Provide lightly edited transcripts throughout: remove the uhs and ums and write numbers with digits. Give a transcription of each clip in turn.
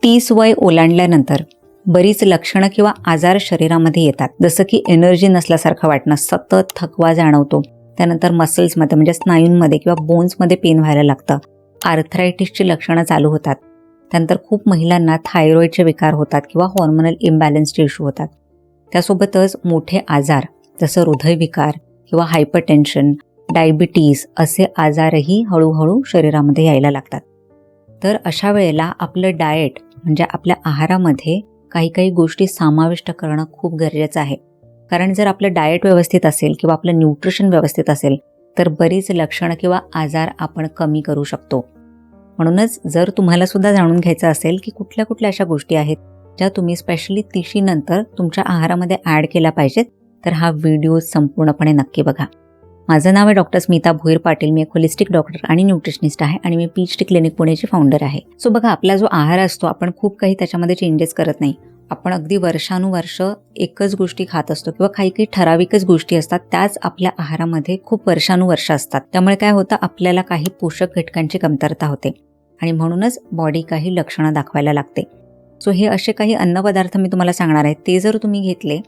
30 वय ओलांडल्यानंतर बरीच लक्षणं किंवा आजार शरीरामध्ये येतात. जसं की एनर्जी नसल्यासारखं वाटणं, सतत थकवा जाणवतो, त्यानंतर मसल्समध्ये म्हणजे स्नायूंमध्ये किंवा बोन्समध्ये पेन व्हायला लागतं, आर्थरायटिसची लक्षणं चालू होतात. त्यानंतर खूप महिलांना थायरॉईडचे विकार होतात किंवा हॉर्मोनल इम्बॅलन्सचे इश्यू होतात. त्यासोबतच मोठे आजार जसं हृदयविकार किंवा हायपरटेन्शन, डायबिटीज असे आजारही हळूहळू शरीरामध्ये यायला लागतात. तर अशा वेळेला आपलं डाएट म्हणजे आपल्या आहारामध्ये काही काही गोष्टी समाविष्ट करणं खूप गरजेचं आहे. कारण जर आपलं डाएट व्यवस्थित असेल किंवा आपलं न्यूट्रिशन व्यवस्थित असेल तर बरीच लक्षणं किंवा आजार आपण कमी करू शकतो. म्हणूनच जर तुम्हाला सुद्धा जाणून घ्यायचं असेल की कुठल्या कुठल्या अशा गोष्टी आहेत ज्या तुम्ही स्पेशली 30 नंतर तुमच्या आहारामध्ये ॲड केल्या पाहिजेत, तर हा व्हिडिओ संपूर्णपणे नक्की बघा. माझं नाव आहे डॉक्टर स्मिता भोईर पाटील. मी एक होलिस्टिक डॉक्टर आणि न्यूट्रिशनिस्ट आहे आणि मी PhD क्लिनिक पुणेची फाउंडर आहे. सो बघा, आपला जो आहार असतो आपण खूप काही त्याच्यामध्ये चेंजेस करत नाही. आपण अगदी वर्षानुवर्ष एकच गोष्टी खात असतो किंवा काही काही ठराविकच गोष्टी असतात त्याच आपल्या आहारामध्ये खूप वर्षानुवर्ष असतात. त्यामुळे काय होतं, आपल्याला काही पोषक घटकांची कमतरता होते आणि म्हणूनच बॉडी काही लक्षणं दाखवायला लागते. सो हे असे काही अन्नपदार्थ मी तुम्हाला सांगणार आहे, ते जर तुम्ही घेतले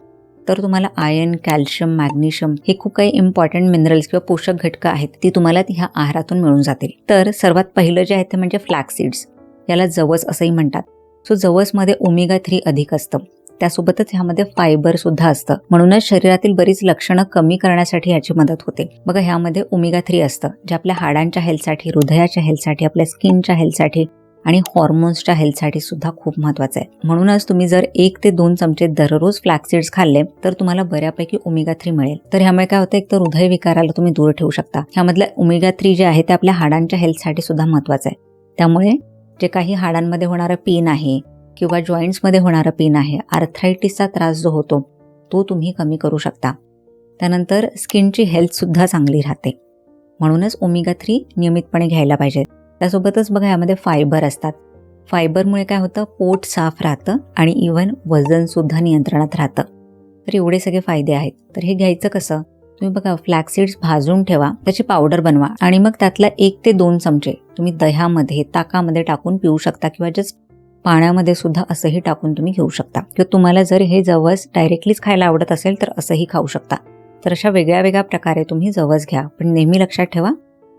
तर तुम्हाला आयर्न, कॅल्शियम, मॅग्नेशियम हे खूप काही इम्पॉर्टंट मिनरल्स किंवा पोषक घटकं आहेत ती तुम्हाला ह्या आहारातून मिळून जातील. तर सर्वात पहिलं जे आहे ते म्हणजे फ्लॅक्स सीड्स, याला जवस असंही म्हणतात. सो जवसमध्ये ओमेगा 3 अधिक असतं, त्यासोबतच ह्यामध्ये फायबर सुद्धा असतं, म्हणूनच शरीरातील बरीच लक्षणं कमी करण्यासाठी याची मदत होते. बघा, ह्यामध्ये ओमेगा 3 असतं जे आपल्या हाडांच्या हेल्थसाठी, हृदयाच्या हेल्थसाठी, आपल्या स्किनच्या हेल्थसाठी आणि हॉर्मोन्सच्या हेल्थसाठी सुद्धा खूप महत्त्वाचं आहे. म्हणूनच तुम्ही जर 1 ते 2 चमचे दररोज फ्लॅक्स सीड्स खाल्ले तर तुम्हाला बऱ्यापैकी ओमेगा 3 मिळेल. तर ह्यामुळे काय होतं, एक तर हृदयविकाराला तुम्ही दूर ठेवू शकता. ह्यामधलं ओमेगा 3 जे आहे ते आपल्या हाडांच्या हेल्थसाठी सुद्धा महत्त्वाचं आहे. त्यामुळे जे काही हाडांमध्ये होणारं पेन आहे किंवा जॉईंट्समध्ये होणारं पेन आहे, आर्थरायटिसचा त्रास जो होतो तो तुम्ही कमी करू शकता. त्यानंतर स्किनची हेल्थसुद्धा चांगली राहते. म्हणूनच ओमेगा 3 नियमितपणे घ्यायला पाहिजे. त्यासोबतच बघा, यामध्ये फायबर असतात. फायबरमुळे काय होतं, पोट साफ राहतं आणि इव्हन वजनसुद्धा नियंत्रणात राहतं. तर एवढे सगळे फायदे आहेत. तर हे घ्यायचं कसं, तुम्ही बघा, फ्लॅक्स सीड्स भाजून ठेवा, त्याची पावडर बनवा आणि मग त्यातला 1 ते 2 चमचे तुम्ही दह्यामध्ये, ताकामध्ये टाकून पिऊ शकता किंवा जस्ट पाण्यामध्ये सुद्धा असंही टाकून तुम्ही घेऊ शकता. किंवा तुम्हाला जर हे जवस डायरेक्टलीच खायला आवडत असेल तर असंही खाऊ शकता. तर अशा वेगळ्या वेगळ्या प्रकारे तुम्ही जवस घ्या, पण नेहमी लक्षात ठेवा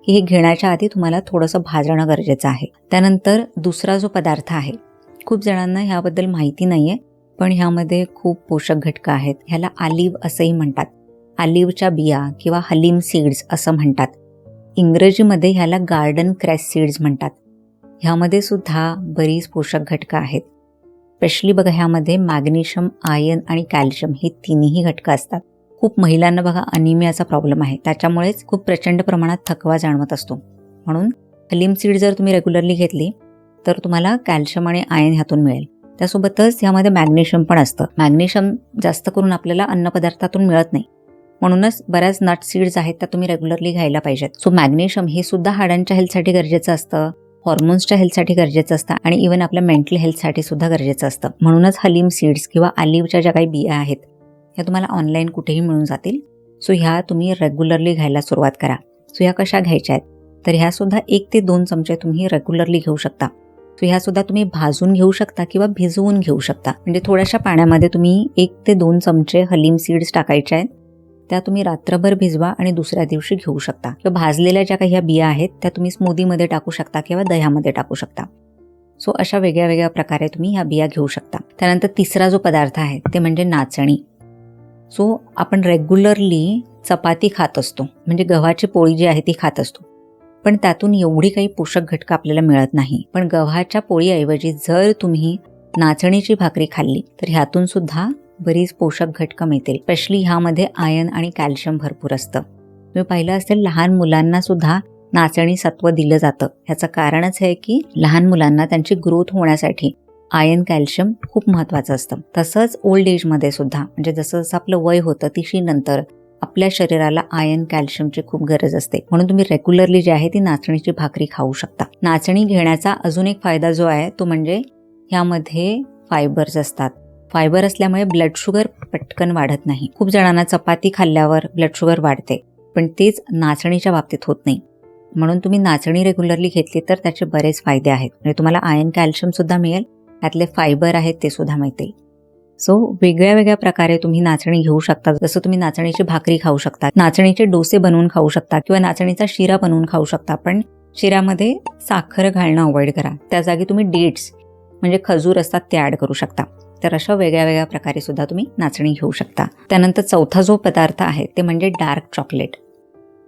की हे घेण्याच्या आधी तुम्हाला थोडंसं भाजणं गरजेचं आहे. त्यानंतर दुसरा जो पदार्थ आहे, खूप जणांना ह्याबद्दल माहिती नाहीये, पण ह्यामध्ये खूप पोषक घटकं आहेत. ह्याला ऑलिव्ह असंही म्हणतात. ऑलिव्हच्या बिया किंवा हलीम सीड्स असं म्हणतात. इंग्रजीमध्ये ह्याला गार्डन क्रॅस सीड्स म्हणतात. ह्यामध्ये सुद्धा बरीच पोषक घटकं आहेत. स्पेशली बघा, ह्यामध्ये मॅग्नेशियम, आयर्न आणि कॅल्शियम हे तिन्ही घटकं असतात. खूप महिलांना बघा अनिमियाचा प्रॉब्लेम आहे, त्याच्यामुळेच खूप प्रचंड प्रमाणात थकवा जाणवत असतो. म्हणून हलीम सीड जर तुम्ही रेग्युलरली घेतली तर तुम्हाला कॅल्शियम आणि आयर्न ह्यातून मिळेल. त्यासोबतच ह्यामध्ये मॅग्नेशियम पण असतं. मॅग्नेशियम जास्त करून आपल्याला अन्नपदार्थातून मिळत नाही, म्हणूनच बऱ्याच नट सीड्स आहेत त्या तुम्ही रेग्युलरली घ्यायला पाहिजेत. सो मॅग्नेशियम हे सुद्धा हाडांच्या हेल्थसाठी गरजेचं असतं, हॉर्मोन्सच्या हेल्थसाठी गरजेचं असतं आणि इव्हन आपल्या मेंटल हेल्थसाठी सुद्धा गरजेचं असतं. म्हणूनच हलीम सीड्स किंवा ऑलिव्हच्या ज्या काही बिया आहेत ह्या तुम्हाला ऑनलाईन कुठेही मिळून जातील. सो ह्या तुम्ही रेग्युलरली घ्यायला सुरुवात करा. सो ह्या कशा घ्यायच्या आहेत, तर ह्या सुद्धा 1 ते 2 चमचे तुम्ही रेग्युलरली घेऊ शकता. सो ह्या सुद्धा तुम्ही भाजून घेऊ शकता किंवा भिजवून घेऊ शकता. म्हणजे थोड्याशा पाण्यामध्ये तुम्ही 1 ते 2 चमचे हलीम सीड्स टाकायचे आहेत, त्या तुम्ही रात्रभर भिजवा आणि दुसऱ्या दिवशी घेऊ शकता. किंवा भाजलेल्या ज्या काही ह्या बिया आहेत त्या तुम्ही स्मूदीमध्ये टाकू शकता किंवा दह्यामध्ये टाकू शकता. सो अशा वेगळ्या वेगळ्या प्रकारे तुम्ही ह्या बिया घेऊ शकता. त्यानंतर तिसरा जो पदार्थ आहे ते म्हणजे नाचणी. सो आपण रेग्युलरली चपाती खात असतो, म्हणजे गव्हाची पोळी जी आहे ती खात असतो, पण त्यातून एवढी काही पोषक घटकं आपल्याला मिळत नाही. पण गव्हाच्या पोळीऐवजी जर तुम्ही नाचणीची भाकरी खाल्ली तर ह्यातून सुद्धा बरीच पोषक घटकं मिळतील. स्पेशली ह्यामध्ये आयर्न आणि कॅल्शियम भरपूर असतं. तुम्ही पाहिलं असेल, लहान मुलांना सुद्धा नाचणी सत्व दिलं जातं. ह्याचं कारणच आहे की लहान मुलांना त्यांची ग्रोथ होण्यासाठी आयर्न, कॅल्शियम खूप महत्त्वाचं असतं. तसंच ओल्ड एजमध्ये सुद्धा, म्हणजे जसं जसं आपलं वय होतं 30 नंतर आपल्या शरीराला आयर्न, कॅल्शियमची खूप गरज असते. म्हणून तुम्ही रेग्युलरली जी आहे ती नाचणीची भाकरी खाऊ शकता. नाचणी घेण्याचा अजून एक फायदा जो आहे तो म्हणजे ह्यामध्ये फायबर्स असतात. फायबर असल्यामुळे ब्लड शुगर पटकन वाढत नाही. खूप जणांना चपाती खाल्ल्यावर ब्लड शुगर वाढते, पण तेच नाचणीच्या बाबतीत होत नाही. म्हणून तुम्ही नाचणी रेग्युलरली घेतली तर त्याचे बरेच फायदे आहेत. म्हणजे तुम्हाला आयर्न, कॅल्शियम सुद्धा मिळेल त्यातले फायबर आहेत ते सुद्धा मिळते. सो वेगळ्या वेगळ्या प्रकारे तुम्ही नाचणी घेऊ शकता. जसं तुम्ही नाचणीची भाकरी खाऊ शकता, नाचणीचे डोसे बनवून खाऊ शकता किंवा नाचणीचा शिरा बनवून खाऊ शकता. पण शिऱ्यामध्ये साखर घालणं अवॉइड करा. त्या जागी तुम्ही डेट्स म्हणजे खजूर असतात ते ॲड करू शकता. तर अशा वेगळ्या वेगळ्या प्रकारे सुद्धा तुम्ही नाचणी घेऊ शकता. त्यानंतर चौथा जो पदार्थ आहे ते म्हणजे dark chocolate.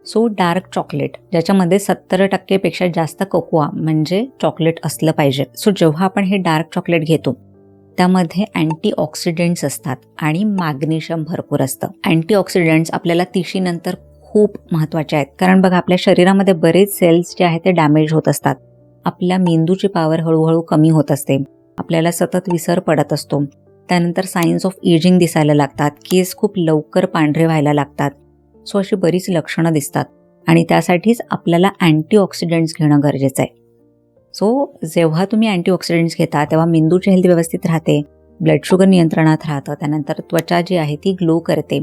So dark chocolate ज्याच्यामध्ये 70% पेक्षा जास्त कोकोआ म्हणजे चॉकलेट असलं पाहिजे. सो जेव्हा आपण हे डार्क चॉकलेट घेतो त्यामध्ये अँटीऑक्सिडंट्स असतात आणि मॅग्नेशियम भरपूर असतं. अँटीऑक्सिडंट्स आपल्याला 30 नंतर खूप महत्त्वाचे आहेत. कारण बघा आपल्या शरीरामध्ये बरेच सेल्स जे आहेत ते डॅमेज होत असतात. आपल्या मेंदूची पॉवर हळूहळू कमी होत असते. आपल्याला सतत विसर पडत असतो. त्यानंतर सायन्स ऑफ एजिंग दिसायला लागतात. केस खूप लवकर पांढरे व्हायला लागतात. सो अशी बरीच लक्षणं दिसतात आणि त्यासाठीच आपल्याला अँटीऑक्सिडंट्स घेणं गरजेचं आहे. सो जेव्हा तुम्ही अँटीऑक्सिडंट्स घेता तेव्हा मेंदूची हेल्थ व्यवस्थित राहते, ब्लड शुगर नियंत्रणात राहतं, त्यानंतर त्वचा जी आहे ती ग्लो करते.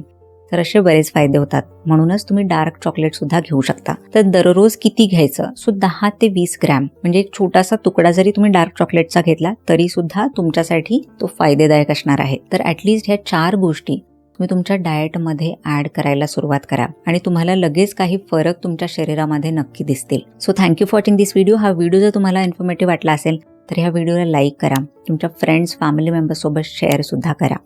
तर असे बरेच फायदे होतात. म्हणूनच तुम्ही डार्क चॉकलेटसुद्धा घेऊ शकता. तर दररोज किती घ्यायचं? सो 10 ते 20 ग्रॅम म्हणजे एक छोटासा तुकडा जरी तुम्ही डार्क चॉकलेटचा घेतला तरी सुद्धा तुमच्यासाठी तो फायदेदायक असणार आहे. तर ॲटलिस्ट ह्या 4 गोष्टी तुम्ही तुमच्या डाएटमध्ये ॲड करायला सुरुवात करा आणि तुम्हाला लगेच काही फरक तुमच्या शरीरामध्ये नक्की दिसतील. So thank you for watching this video. हा व्हिडिओ जर तुम्हाला इन्फॉर्मेटिव्ह वाटला असेल तर ह्या व्हिडिओला लाईक करा, तुमच्या फ्रेंड्स फॅमिली मेंबर्ससोबत शेअरसुद्धा करा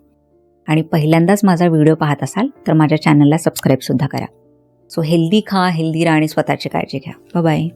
आणि पहिल्यांदाच माझा व्हिडिओ पाहत असाल तर माझ्या चॅनलला सबस्क्राईबसुद्धा करा. सो हेल्दी खा, हेल्दी राहा आणि स्वतःची काळजी घ्या. बाय.